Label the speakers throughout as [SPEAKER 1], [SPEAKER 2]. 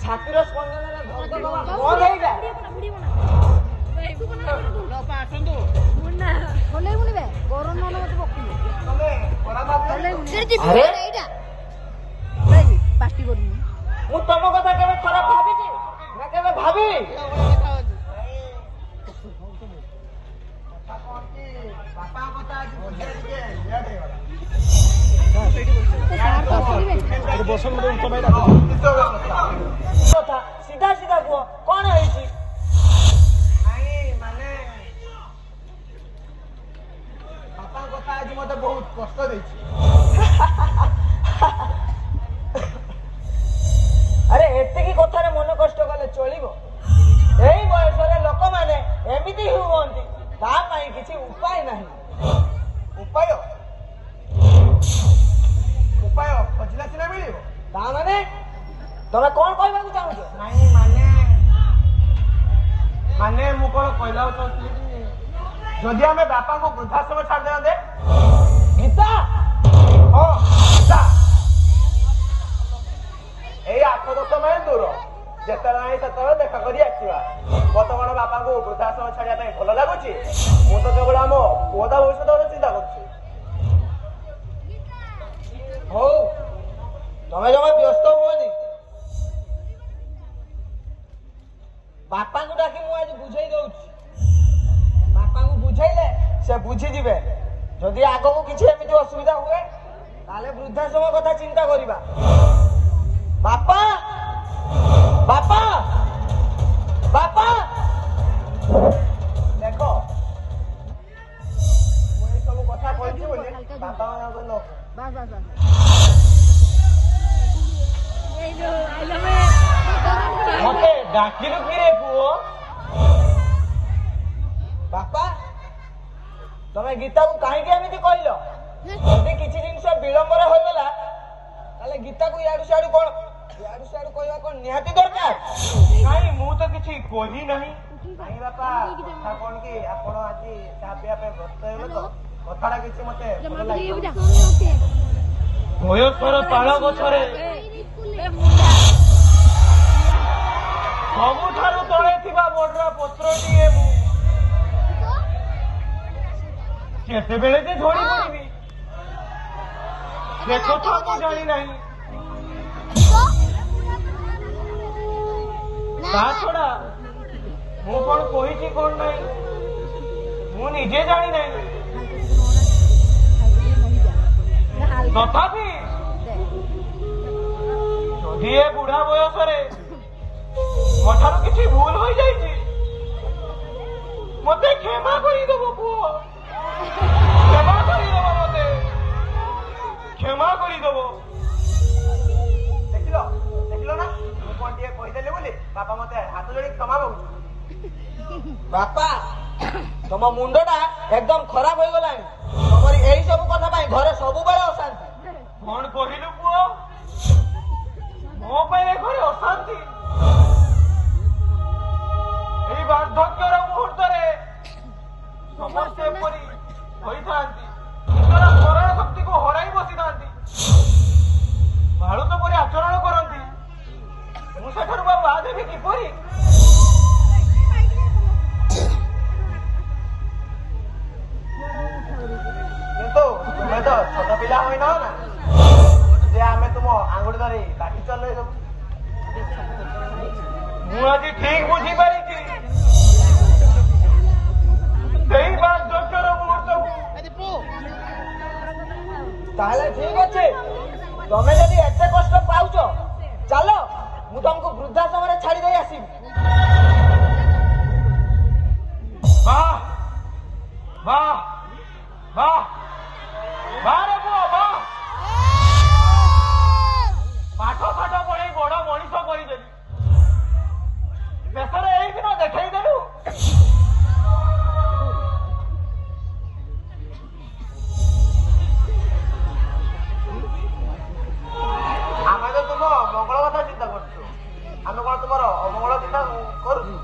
[SPEAKER 1] ଛାତିର ସ୍ପନ୍ଦନରେ ଧକ ଧକ ବନ୍ଦ ହେଇଯାଏ। ମୁଁ ତମ କଥା କେବେ ଖରାପ ଭାବିଛି ନା କେବେ ଭାବିବି? सीधा सीधा कुह कौन है बापा कथा आज मत बहुत कष्ट दे अरे एतिकी कथार मन कष्ट कले चलो यही बयस लोक मैंने एमती हुंती किसी उपाय नहीं। उपाय उपाय खोजला सीना मिल माने तमे कौन कहबा चाहूछ? नहीं माने मु कौन कहला चाहती जदि आम बापा को वृद्धाश्रम छाड़ दे गीता हाँ गीता यही 8-10 माइल दूर जिते देखा कर बर्तमान बापा को वृद्धाश्रम छाड़ा भल लगुच मु तो केवल आम पुअता भविष्य चिंता कर तमें जमा व्यस्त हुए बापा को डाकी मुझे बुझे दूसरी बापा को बुझेले से बुझीजे जदि आग को किसी एमती असुविधा हुए ताले वृद्धाश्रम कथा चिंता करिबा। बापा बापा बापा देखो मुझे सब कथा कहछि बोली बापा माना बोलो बस बस मते डाकिलु कि रे पुओ? बापा तमे गीता को कहीं एमती कहल जदि किसी जिन विलंबर होगला ताले गीता को याडू सियाडू कौन कहवा कौन निहाती दरकार? नहीं मु तो किसी कही नहीं नहीं बापा कथा कौन कि आपण आज चा पिया पे व्यस्त हेलो तो कथाटा किसी मते भल लागला भयस्कर पाळ गछरे सबुठारु तळे थिबा बडरा पत्रटीए मु केते बेले जे झोड़ी पड़िबी से कथा को जानी नहीं। ता छोड़ा मु कौन कही कौन नहीं मु निजे जानी नहीं तथापि जदि ए बुढ़ा बयस मठार किसी भूल हो जाइए
[SPEAKER 2] মতে ক্ষমা করে দেব পুয় ক্ষমা করে দেব মতে ক্ষমা করে দেব
[SPEAKER 1] ଦେଖିଲ ଦେଖିଲ ନା ମୁଁ କଣ ଟିକେ କହିଦେଲି ବୋଲି ବାପା ମତେ ହାତ ଯୋଡି କ୍ଷମା ମାଗୁଛୁ ବାପା ତମ ମୁଣ୍ଡଟା ଏକଦମ ଖରାପ ହେଇଗଲାଣି ତମରି ଏଇ ସବୁ କଥା ପାଇଁ ଘରେ ସବୁବେଳେ ଅଶାନ୍ତି
[SPEAKER 2] କଣ କହିଲୁ ପୁଅ ମୋ ପାଇଁ ଏ ଘରେ ଅଶାନ୍ତି এই বার্ধক্যর মুহূর্তে সমস্ত এপরি হইথাନ୍ତି ନିଜର ସ୍ମରଣ ଶକ୍ତିକୁ ହରାଇ ବସିଥାନ୍ତି ଭାଳୁତ ପରି ଆଚରଣ କରନ୍ତି ମୁଁ ସେଠାରୁ ବା ବାଦ ହେବି କିପରି
[SPEAKER 1] କିନ୍ତୁ ତୁମେ ତ ଛୋଟ ପିଲା ହୋଇନାହ ନା ଯେ ଆମେ ତୁମ ଆଙ୍ଗୁଠି ଧରି ବାଟି ଚଲେଇ ଦେବୁ
[SPEAKER 2] ମୁଁ ଆଜି ଠିକ ବୁଝିପାରିଛି ସେଇ ବାର୍ଦ୍ଧକ୍ୟର ମୁହୂର୍ତ୍ତକୁ
[SPEAKER 1] ତାହେଲେ ଠିକ ଅଛି ତମେ ଯଦି ଏତେ କଷ୍ଟ ପାଉଛ ଚାଲ ମୁଁ ତମକୁ ବୃଦ୍ଧାଶ୍ରମରେ ଛାଡି ଦେଇ ଆସିବି
[SPEAKER 2] ବାଃ ବାଃ ବାଃ ବାରେ ପୁଅ ବାଃ ପାଠ ସାଠ ପଢେଇ ବଡ ମଣିଷ କରିଦେଲି ଶେଷରେ ଏଇ ଦିନ ଦେଖେଇ ଦେଲୁ
[SPEAKER 1] ଆମେ ତ ତୁମ ମଙ୍ଗଳ କଥା ଚିନ୍ତା କରୁଛୁ ଆମେ କଣ ତୁମର ଅମଙ୍ଗଳ ଚିନ୍ତା କରୁଛୁ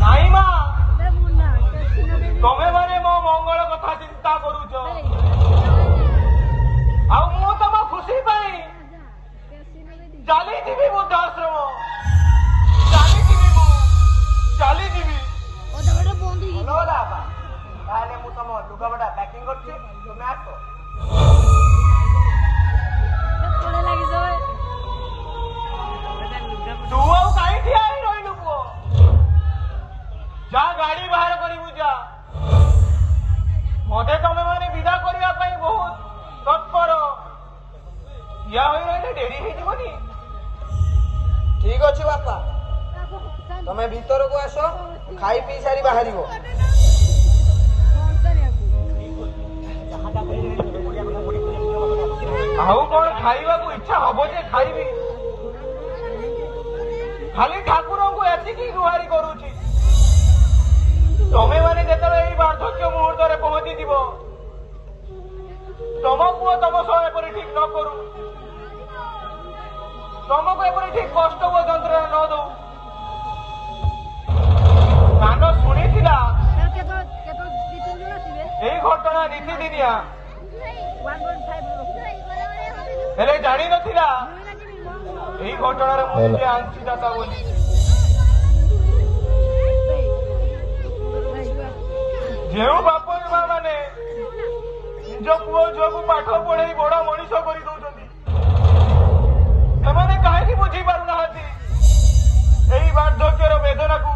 [SPEAKER 2] ନାଇଁ ମା ତମେ ମାନେ ମୋ ମଙ୍ଗଳ କଥା ଚିନ୍ତା କରୁଛ ଆଉ ମୁଁ ତମ ଖୁସି ପାଇଁ ଚାଲିଯିବି ବୃଦ୍ଧାଶ୍ରମ ଚାଲିଯିବି ମୁଁ ଚାଲିଯିବି
[SPEAKER 1] ଭଲ ହେଲା ବାପା ତାହେଲେ ମୁଁ ତମ ଲୁଗାପଟା ପ୍ୟାକିଂ କରୁଛି ତୁମେ ଆସ
[SPEAKER 2] ତୁ ଆଉ କାହିଁ ଠିଆ ହେଇ ରହିଲୁ ପୁଅ ଯା ଗାଡି ବାହାର କରିବୁ ଯା ମତେ ତମେ ମାନେ ବିଦା କରିବା ପାଇଁ ବହୁତ ତତ୍ପର ଠିଆ ହୋଇ ରହିଲେ ଡେରି ହେଇଯିବନି
[SPEAKER 1] ଠିକ ଅଛି ବାପା ତମେ ଭିତରକୁ ଆସ ଖାଇ ପିଇ ସାରି ବାହାରିବ
[SPEAKER 2] ଆଉ କଣ ଖାଇବାକୁ ଇଚ୍ଛା ହବ ଯେ ଖାଇବି ଖାଲି ଠାକୁରଙ୍କୁ ଏତିକି ଗୁହାରି କରୁଛି ତମେ ମାନେ ଯେତେବେଳେ ଏଇ ବାର୍ଦ୍ଧକ୍ୟ ମୁହୂର୍ତ୍ତରେ ପହଞ୍ଚିଯିବ ତମ ପୁଅ ତମ ସହ ଏପରି ଠିକ ନ କରୁ ତମକୁ ଏପରି ଠିକ କଷ୍ଟ ଓ ଯନ୍ତ୍ରଣା ନ ଦଉ କାନ ଶୁଣିଥିଲା ଏଇ ଘଟଣା ନୀତିଦିନିଆ ହେଲେ ଜାଣିନଥିଲା এই ঘটনার ମୁଁ ନିଜେ ଆଣିଛି ଦାତା ବୋଲି ଯେଉଁ ବାପ ମା ମାନେ ନିଜ ପୁଅ ଝିଅକୁ ପାଠ ପଢେଇ ବଡ ମଣିଷ କରି ଦଉଛନ୍ତି ସେମାନେ କାହିଁକି ବୁଝି ପାରୁନାହାନ୍ତି ଏହି ବାର୍ଦ୍ଧକ୍ୟର ବେଦନାକୁ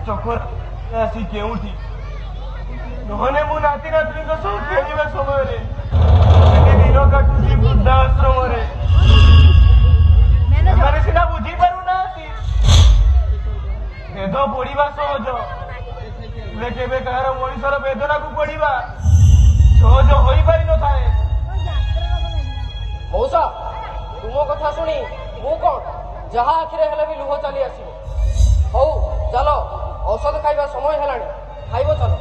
[SPEAKER 2] ଚକର ଆସି କେଉଁଠି ନହେଲେ ମୁଁ ନାତି ନାତୁଣୀଙ୍କ ସହ ଖେଳିବା ସମୟରେ ଦିନ କାଟୁଛି ବୃଦ୍ଧାଶ୍ରମରେ। ସେମାନେ ସିନା ବୁଝିପାରୁନାହାନ୍ତି ବେଦ ପଢିବା ସହଜ, ହେଲେ କେବେ କାହାର ମଣିଷର ବେଦନାକୁ ପଢିବା ସହଜ ହୋଇପାରିନଥାଏ।
[SPEAKER 3] ମଉସା, ତୁମ କଥା ଶୁଣି ମୁଁ କଣ ଯାହା ଆଖିରେ ହେଲେ ବି ଲୁହ ଚାଲି ଆସିବ। ହଉ ଚାଲ, ଔଷଧ ଖାଇବା ସମୟ ହେଲାଣି, ଖାଇବ ଚାଲ।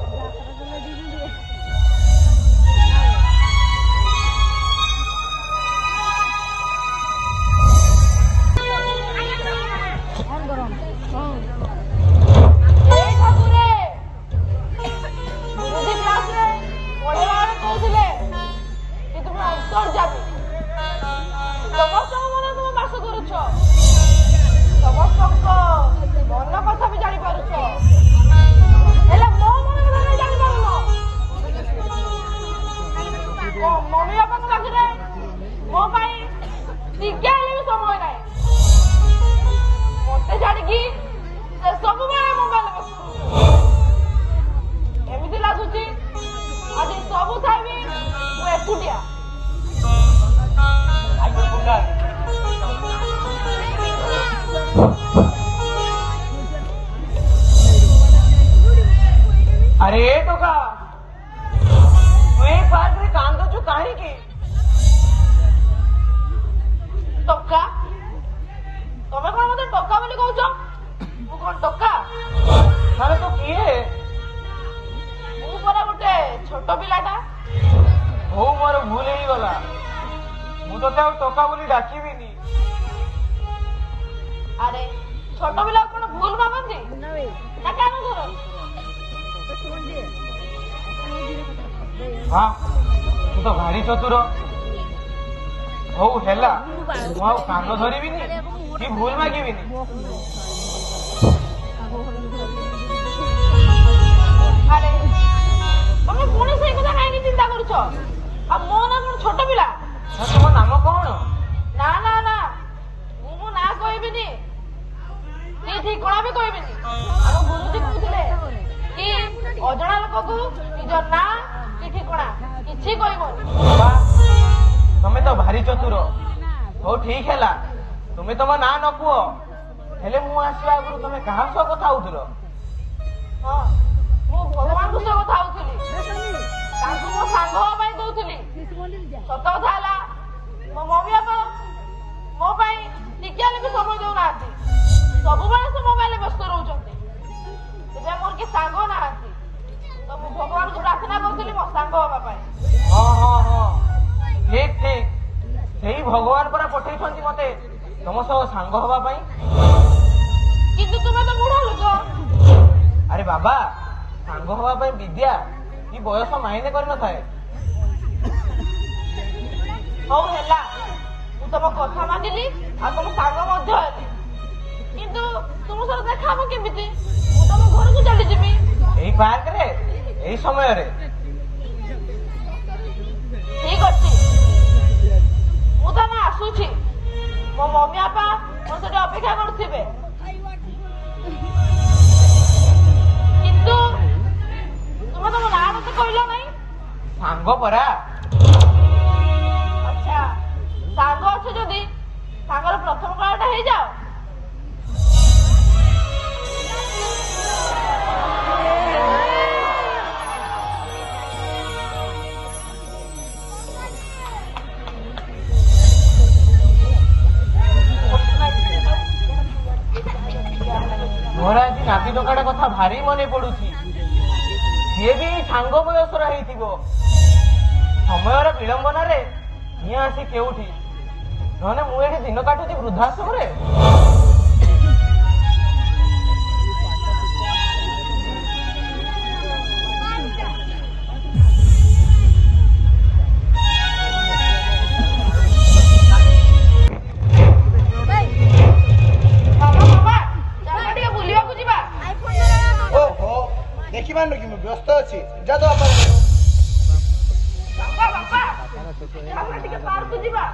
[SPEAKER 2] अरे टोका, तू ए पार्क रे कांदुचु काहीकि?
[SPEAKER 3] टोका? तमे कोन मते टोका बोली कहउछ? मु कोन टोका?
[SPEAKER 2] अरे तो किए?
[SPEAKER 3] मु परा गोटे छोट पिलाटा।
[SPEAKER 2] हो मोर भूल हेई गला, मु तो टोका बोली डाकिबिनी।
[SPEAKER 3] अरे छोट पिला कोन भूल मागंती? ना कान धर।
[SPEAKER 2] हाँ, तू तो भारी चतुर। हऊ हेला, मु आउ कान धरिबिनी कि भूल मागिबिनी।
[SPEAKER 3] अरे तमे पुणी सेई कथा काहे चिंता करूछ? आ मो ना कोन छोट पिला?
[SPEAKER 2] तुम नाम कौन?
[SPEAKER 3] ना ना ना, मु ना कहबिनी, ठीक कोना भी कहबिनी। आ गुरुजी कहउथिले कि अजणा लोकକୁ निज ना चिठी कोना किछि कहबोनी।
[SPEAKER 2] तमे तो भारी चतुर। हो ठीक हैला, तुमे तम ना न कुओ, हेले मु आसीबा आगु तमे कहा सह कथा होउथिलो?
[SPEAKER 3] हां, मु भगवान को सह कथा होउथिली, ताकू मो सांग होबाई कहउथिली। सत कथा हैला, मो मम्मी बापा मो पाई टिकियाले भी समय देउ नाथि, सब बेले से मोबाइल व्यस्त रहउचंती। तेबे मोर के सांग नाथि, तो मु भगवान को प्रार्थना करथिली मो सांग होबा पाई।
[SPEAKER 2] हां हां हां, ठीक ठीक, सेही भगवान परा पठेइछंती मते तम सह सांग होबा पाई।
[SPEAKER 3] किंतु तुमे तो बुढ़ा लोक।
[SPEAKER 2] अरे बाबा, सांग होबा पाई विद्या ई बयस मायने करि न थाए।
[SPEAKER 3] हौ हेला, मु तम कथा मानिली आ तम सांग मध्य हेली, किंतु तुम सर देखा हम केमिति? मु तम घर को चली जिमी।
[SPEAKER 2] एई पार्क रे एई समय रे?
[SPEAKER 3] ठीक अछि, मु त ना आसुछि, मो मम्मी आपा मो सेठी अपेक्षा करथिबे। किंतु तुमे तम ना मते कहलो नहीं।
[SPEAKER 2] सांग परा।
[SPEAKER 3] अच्छा, सांग अछि जदी सांगर प्रथम काळटा हेई जाओ।
[SPEAKER 2] मोर आज नाती टोकाटा कथा भारी मने पड़ुछि। सीए भी सांग बयसर हेइथिबो, समयर विलंबन रे हिए आसी केउठी, नहने मु एठी दिन काटुछि वृद्धाश्रम रे।
[SPEAKER 1] देखिबान कि मैं व्यस्त अछि, जा दो अपन।
[SPEAKER 3] बाबा बाबा, हमरा टिके पार्क जिबा।